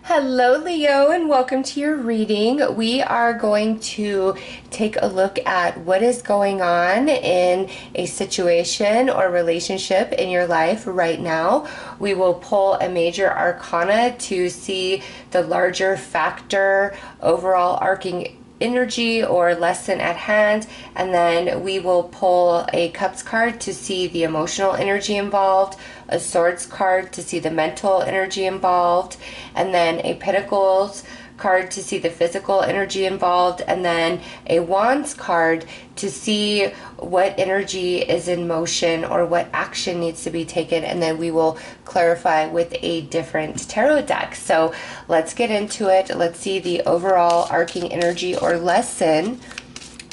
Hello, Leo, and welcome to your reading. We are going to take a look at what is going on in a situation or relationship in your life right now. We will pull a major arcana to see the larger factor, overall arcing energy or lesson at hand, and then we will pull a cups card to see the emotional energy involved, a swords card to see the mental energy involved, and then a pentacles card to see the physical energy involved, and then a wands card to see what energy is in motion or what action needs to be taken, and then we will clarify with a different tarot deck. So let's get into it. Let's see the overall arcing energy or lesson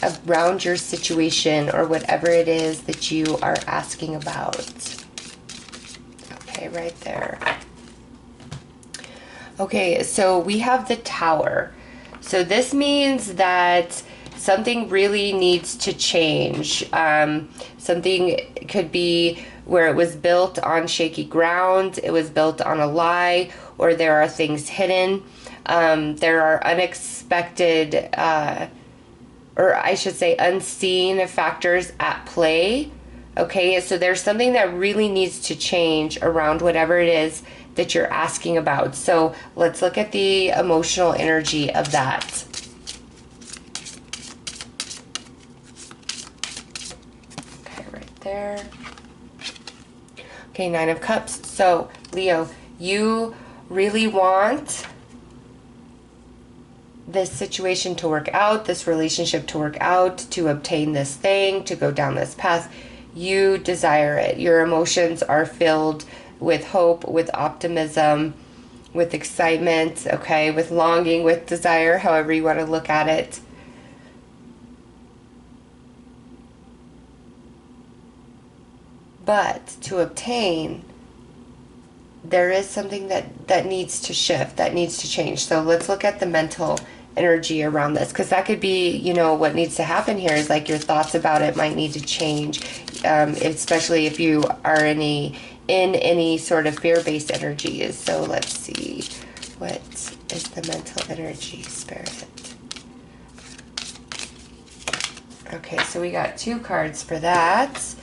around your situation or whatever it is that you are asking about. Okay, right there. Okay, so we have the Tower. So this means that something really needs to change. Something could be where it was built on shaky ground, it was built on a lie, or there are things hidden. There are unexpected, or I should say unseen factors at play. Okay, so there's something that really needs to change around whatever it is that you're asking about. So let's look at the emotional energy of that. Okay, right there. Okay, Nine of Cups. So Leo, you really want this situation to work out, this relationship to work out, to obtain this thing, to go down this path. You desire it. Your emotions are filled with hope, with optimism, with excitement, okay, with longing, with desire, however you want to look at it. But to obtain, there is something that needs to shift, that needs to change. So let's look at the mental energy around this, because that could be, you know, what needs to happen here is like your thoughts about it might need to change, especially if you are in any sort of fear-based energies. So let's see, what is the mental energy, Spirit? Okay, so we got two cards for that.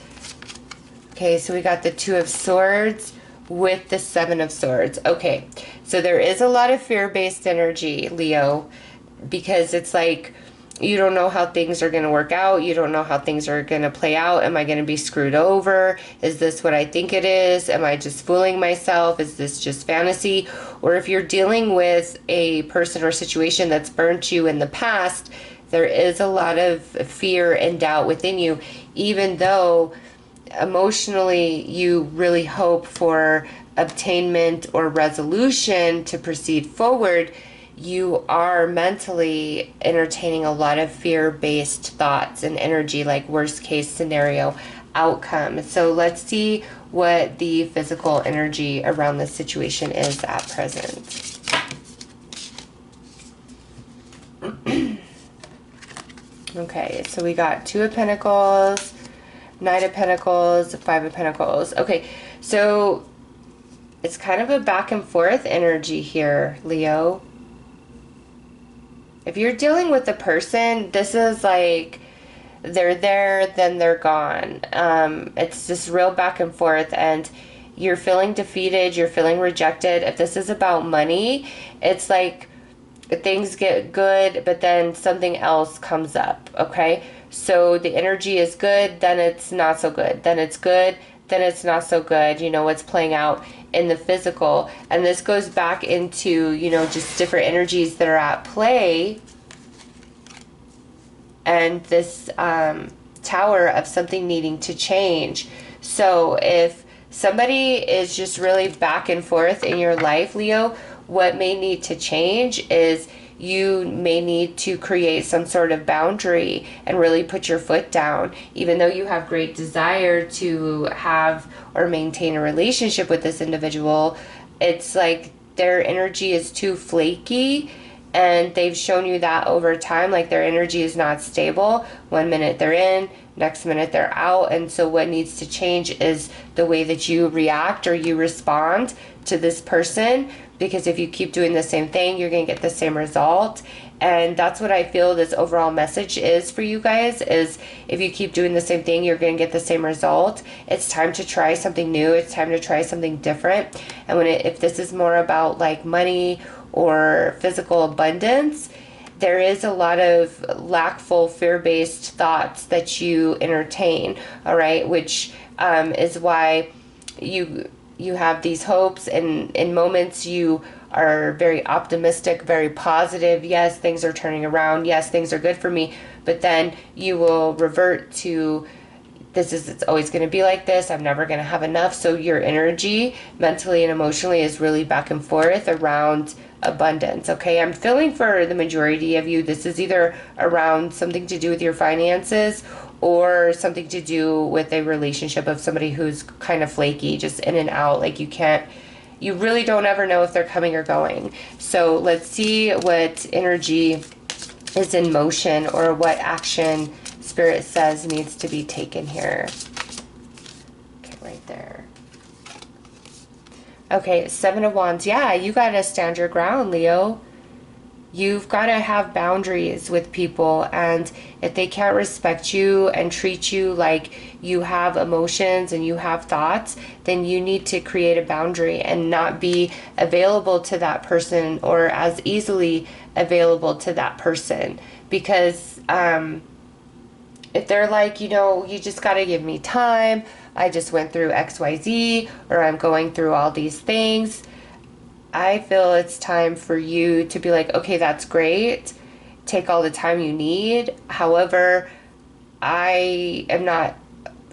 Okay, so we got the Two of Swords with the Seven of Swords. Okay, so there is a lot of fear-based energy, Leo, because it's like you don't know how things are going to work out. You don't know how things are going to play out. Am I going to be screwed over? Is this what I think it is? Am I just fooling myself? Is this just fantasy? Or if you're dealing with a person or situation that's burnt you in the past, there is a lot of fear and doubt within you, even though emotionally you really hope for obtainment or resolution to proceed forward. You are mentally entertaining a lot of fear-based thoughts and energy, like worst case scenario outcome. So let's see what the physical energy around this situation is at present. Okay, so we got Two of Pentacles, Knight of Pentacles, Five of Pentacles. Okay, so it's kind of a back and forth energy here, Leo. If you're dealing with a person, this is like they're there, then they're gone. It's just real back and forth, and you're feeling defeated, you're feeling rejected. If this is about money, it's like things get good, but then something else comes up, okay? So the energy is good, then it's not so good. Then it's good, then it's not so good. You know what's playing out in the physical. And this goes back into, you know, just different energies that are at play. And this tower of something needing to change. So if somebody is just really back and forth in your life, Leo, what may need to change is you may need to create some sort of boundary and really put your foot down. Even though you have great desire to have or maintain a relationship with this individual, it's like their energy is too flaky, and they've shown you that over time. Like their energy is not stable. One minute they're in, next minute they're out. And so what needs to change is the way that you react or you respond to this person, because if you keep doing the same thing, you're going to get the same result. And that's what I feel this overall message is for you guys, is if you keep doing the same thing, you're going to get the same result. It's time to try something new. It's time to try something different. And if this is more about like money or physical abundance, there is a lot of lackful, fear-based thoughts that you entertain, all right, which is why you have these hopes, and in moments you are very optimistic, very positive. Yes, things are turning around. Yes, things are good for me. But then you will revert to, it's always going to be like this. I'm never going to have enough. So your energy mentally and emotionally is really back and forth around abundance. Okay, I'm feeling for the majority of you, this is either around something to do with your finances or something to do with a relationship of somebody who's kind of flaky, just in and out. Like you really don't ever know if they're coming or going. So let's see what energy is in motion, or what action Spirit says needs to be taken here. Okay, right there. Okay, Seven of Wands. Yeah, you got to stand your ground, Leo. You've got to have boundaries with people, and if they can't respect you and treat you like you have emotions and you have thoughts, then you need to create a boundary and not be available to that person, or as easily available to that person. Because if they're like, you just got to give me time, I just went through XYZ, or I'm going through all these things, I feel it's time for you to be like, okay, that's great. Take all the time you need. However, I am not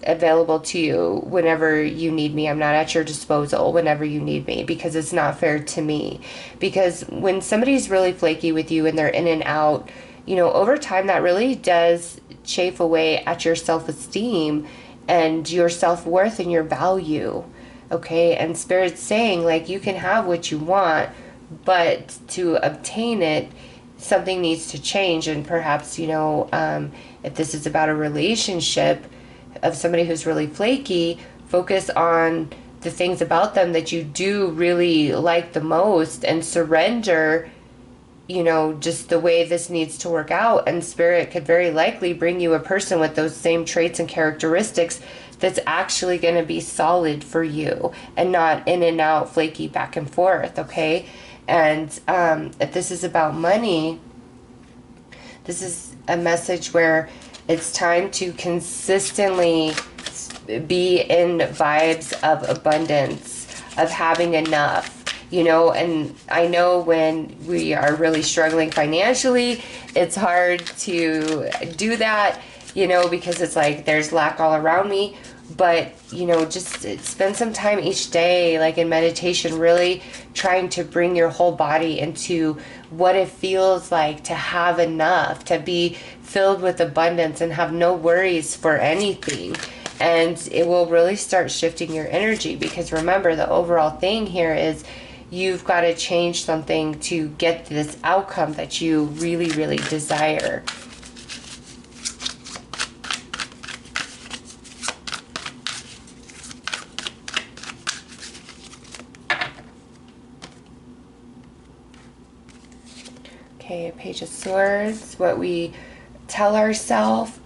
available to you whenever you need me. I'm not at your disposal whenever you need me, because it's not fair to me. Because when somebody's really flaky with you and they're in and out, over time that really does chafe away at your self-esteem and your self-worth and your value. Okay, and Spirit's saying, like, you can have what you want, but to obtain it, something needs to change. And perhaps, if this is about a relationship of somebody who's really flaky, focus on the things about them that you do really like the most, and surrender, just the way this needs to work out. And Spirit could very likely bring you a person with those same traits and characteristics that's actually going to be solid for you, and not in and out, flaky, back and forth. Okay, and if this is about money, this is a message where it's time to consistently be in vibes of abundance, of having enough. And I know when we are really struggling financially, it's hard to do that, because it's like there's lack all around me. But, just spend some time each day, like in meditation, really trying to bring your whole body into what it feels like to have enough, to be filled with abundance and have no worries for anything. And it will really start shifting your energy, because remember, the overall thing here is you've got to change something to get this outcome that you really, really desire. Okay, Page of Swords, what we tell ourselves.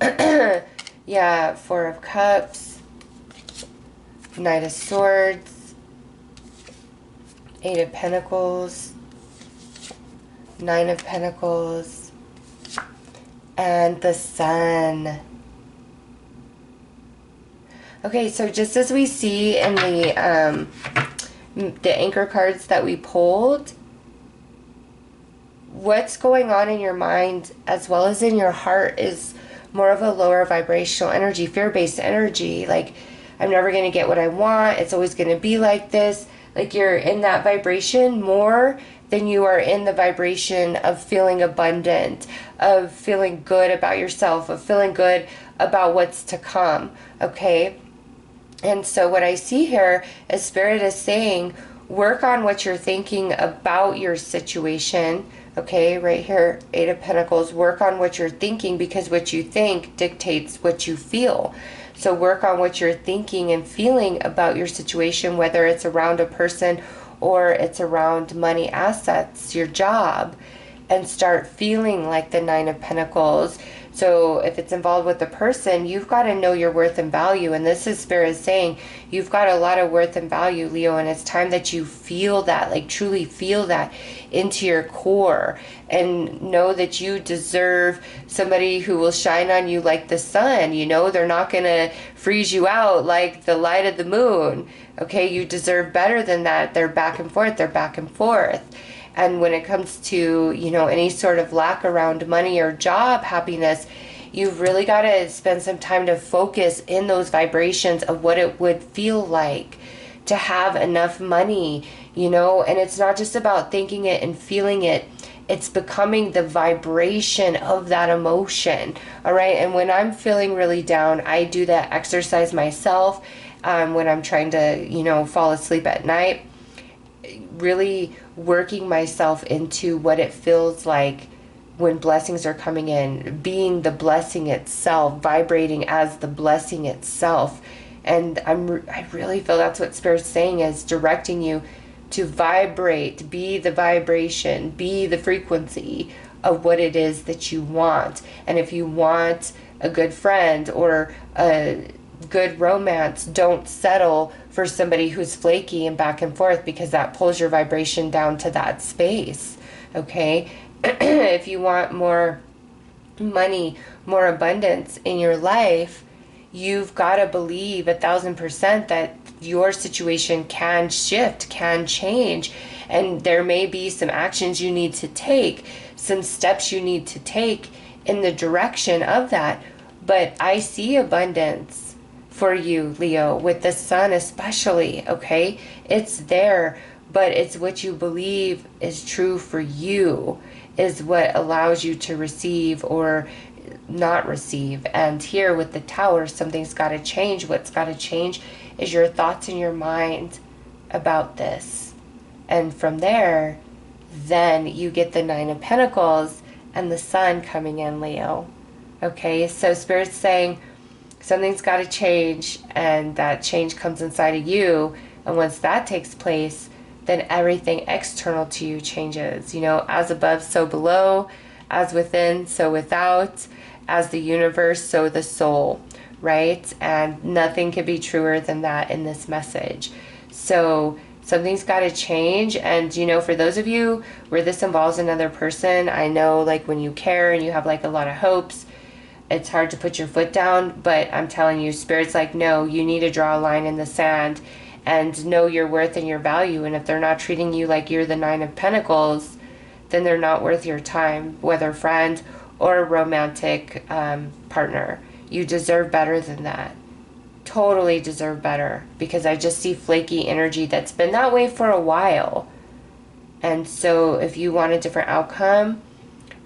Yeah, Four of Cups, Knight of Swords, Eight of Pentacles, Nine of Pentacles, and the Sun. Okay, so just as we see in the anchor cards that we pulled, what's going on in your mind as well as in your heart is more of a lower vibrational energy, fear-based energy. Like, I'm never going to get what I want. It's always going to be like this. Like, you're in that vibration more than you are in the vibration of feeling abundant, of feeling good about yourself, of feeling good about what's to come. Okay? And so what I see here is Spirit is saying, work on what you're thinking about your situation. Okay, right here, Eight of Pentacles. Work on what you're thinking, because what you think dictates what you feel. So work on what you're thinking and feeling about your situation, whether it's around a person or it's around money, assets, your job, and start feeling like the Nine of Pentacles. So if it's involved with a person, you've got to know your worth and value. And this is Spirit saying you've got a lot of worth and value, Leo, and it's time that you feel that, like truly feel that into your core, and know that you deserve somebody who will shine on you like the sun. You know, they're not going to freeze you out like the light of the moon. Okay, you deserve better than that. They're back and forth. They're back and forth. And when it comes to, you know, any sort of lack around money or job happiness, you've really got to spend some time to focus in those vibrations of what it would feel like to have enough money, you know. And it's not just about thinking it and feeling it. It's becoming the vibration of that emotion. All right. And when I'm feeling really down, I do that exercise myself when I'm trying to, you know, fall asleep at night. Really working myself into what it feels like when blessings are coming in, being the blessing itself, vibrating as the blessing itself. And I really feel that's what Spirit's saying, is directing you to vibrate, be the vibration, be the frequency of what it is that you want. And if you want a good friend or a good romance, don't settle for somebody who's flaky and back and forth, because that pulls your vibration down to that space. Okay. If you want more money, more abundance in your life, you've got to believe 1,000% that your situation can shift, can change. And there may be some actions you need to take, some steps you need to take in the direction of that. But I see abundance for you, Leo, with the sun especially, okay? It's there, but it's what you believe is true for you is what allows you to receive or not receive. And here with the Tower, something's got to change. What's got to change is your thoughts in your mind about this. And from there, then you get the Nine of Pentacles and the sun coming in, Leo. Okay, so Spirit's saying something's got to change, and that change comes inside of you. And once that takes place, then everything external to you changes. You know, as above, so below, as within, so without, as the universe, so the soul, right? And nothing could be truer than that in this message. So something's got to change. And, you know, for those of you where this involves another person, I know, like, when you care and you have, like, a lot of hopes, it's hard to put your foot down. But I'm telling you, Spirit's like, no, you need to draw a line in the sand and know your worth and your value. And if they're not treating you like you're the Nine of Pentacles, then they're not worth your time, whether friend or a romantic partner. You deserve better than that. Totally deserve better, because I just see flaky energy that's been that way for a while. And so if you want a different outcome,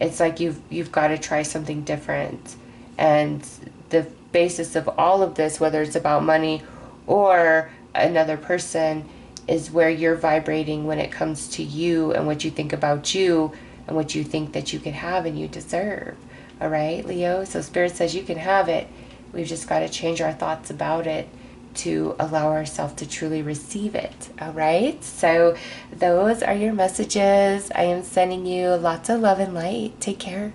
it's like you've got to try something different. And the basis of all of this, whether it's about money or another person, is where you're vibrating when it comes to you and what you think about you and what you think that you can have and you deserve. All right, Leo? So Spirit says you can have it. We've just got to change our thoughts about it to allow ourselves to truly receive it. All right? So those are your messages. I am sending you lots of love and light. Take care.